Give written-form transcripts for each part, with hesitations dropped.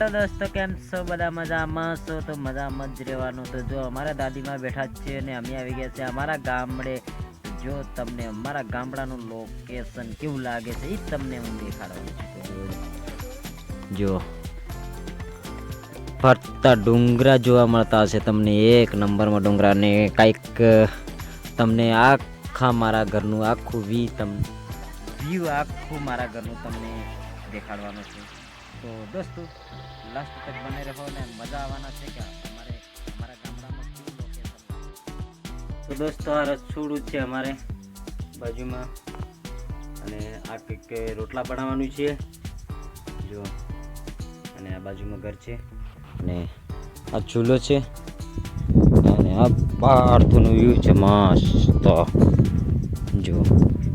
તો દોસ્તો કેમ છો? બધા મજામાં છો? તો મજામાં જ રહેવાનું. તો જો અમારા દાદીમાં બેઠા જ છે અને અમે આવી ગયા છે અમારા ગામડે. જો તમને અમારા ગામડાનું લોકેશન કેવું લાગે છે એ તમને હું દેખાડવાનું છું. તો જો ફરતા ડુંગરા જોવા મળતા હશે તમને, એક નંબરમાં ડુંગરા ને કંઈક તમને આખા મારા ઘરનું આખું વ્યૂ આખું મારા ઘરનું તમને દેખાડવાનું છે. તો દોસ્તો લાસ્ટ તક બને રહો ને મજા આવવાના છે કે અમારા ગામડામાં કેવું લોકેશન. તો દોસ્તો આ રસોડું છે અમારે બાજુમાં, અને આ કંઈક રોટલા બનાવવાનું છે જો, અને આ બાજુમાં ઘર છે, અને આ ચૂલો છે, અને આ બહારનું વ્યૂ છે મસ્ત. જો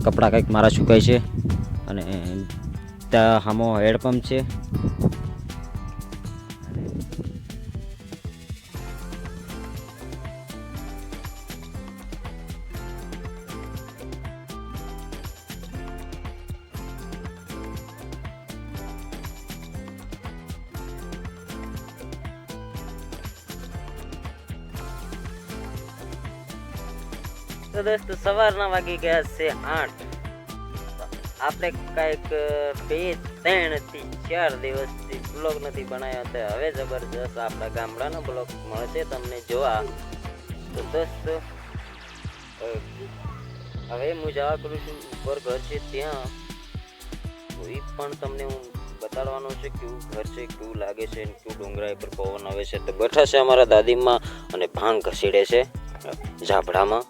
કપડાં કંઈક મારા સુકાય છે, અને ત્યાં હામો હેડપંપ છે. તો દોસ્તો સવારના વાગી ગયા છે 8. આપણે કંઈક 2-3 થી 4 દિવસથી બ્લોગ નથી બનાવ્યો, તો હવે જબરજસ્ત આપણા ગામડાનો બ્લોગ મળશે તમને જોવા. તો દોસ્તો હવે હું જવા કરું છું ઉપર ઘર છે ત્યાં, એ પણ તમને હું બતાડવાનો છે કેવું ઘર છે, કેવું લાગે છે, કેવું ડુંગરા પર પવન આવે છે. તો બેઠા છે અમારા દાદીમાં અને ભાંગ ઘસીડે છે ઝાપડામાં.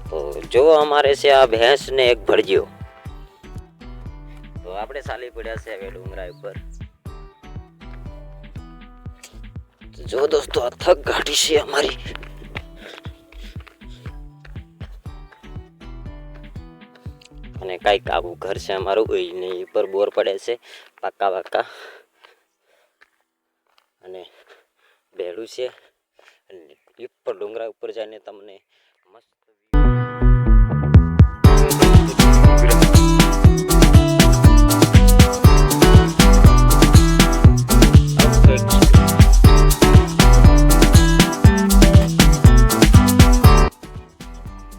તો જો અમારે છે આ ભેંસ ને એક ભરજ્યો, તો આપણે ચાલી પડ્યા છે હવે ડુંગરા ઉપર. જો દોસ્તો આ થક ઘાટી છે અમારી. અને કઈક આવું ઘર છે અમારું, ને ઉપર બોર પડે છે પાકા, અને બેડું છે. ઉપર ડુંગરા ઉપર જઈને તમને મસ્ત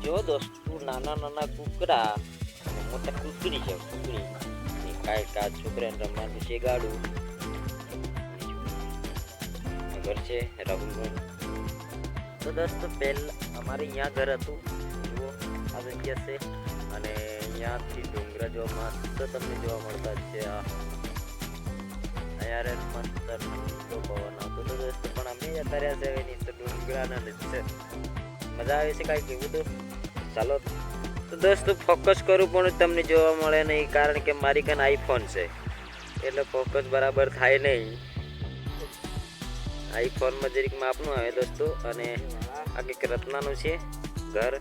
જો દોસ્તો નાના કુકડા અને મોટા કુકડી છે. કાંઈક આ છોકરાને રમવાનું છે ગાડું, ઘર છે રઘુનું. તો દોસ્તો પહેલા અમારે અહીંયા ઘર હતું, જુઓ આ જગ્યા છે, અને અહીંયાથી ડુંગરા જોવા મસ્ત તમને જોવા મળતા જ છે. અહીંયા મસ્ત ઠંડો પવન આવતો તો દોસ્તો, પણ અમે જતા રહ્યા છે હવે નહીં તો ડુંગરાના નીચે મજા આવે છે કાંઈક એવું. તો ચાલો તો દોસ્તો ફોકસ કરું પણ તમને જોવા મળે નહીં, કારણ કે મારી કાન આઈફોન છે એટલે ફોકસ બરાબર થાય નહીં. આઈફોનમાં જરીક માપનું આવે દોસ્તો. અને આ કંઈક રત્નાનું છે ઘર,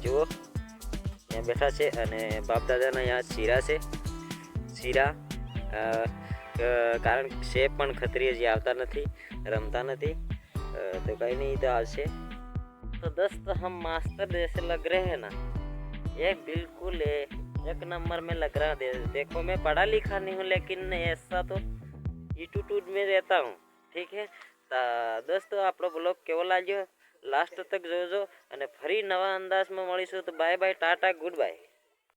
જુઓ અહીંયા બેઠા છે. અને બાપ દાદાના અહીંયા શીરા છે, શીરા કારણ છે પણ ખત્રીય જે આવતા નથી, રમતા નથી, तो कहीं नहीं तो आज से तो दोस्त हम मास्टर जैसे लग रहे हैं ना, ये बिल्कुल एक नंबर में लग रहा है. देखो मैं पढ़ा लिखा नहीं हूँ, लेकिन ऐसा तो एटीट्यूड में रहता हूँ. ठीक है दोस्तों, આપણો બ્લોગ કેવો લાગ્યો લાસ્ટ તક જોજો, અને ફરી નવા અંદાજમાં મળીશું. તો bye bye, Tata, good bye.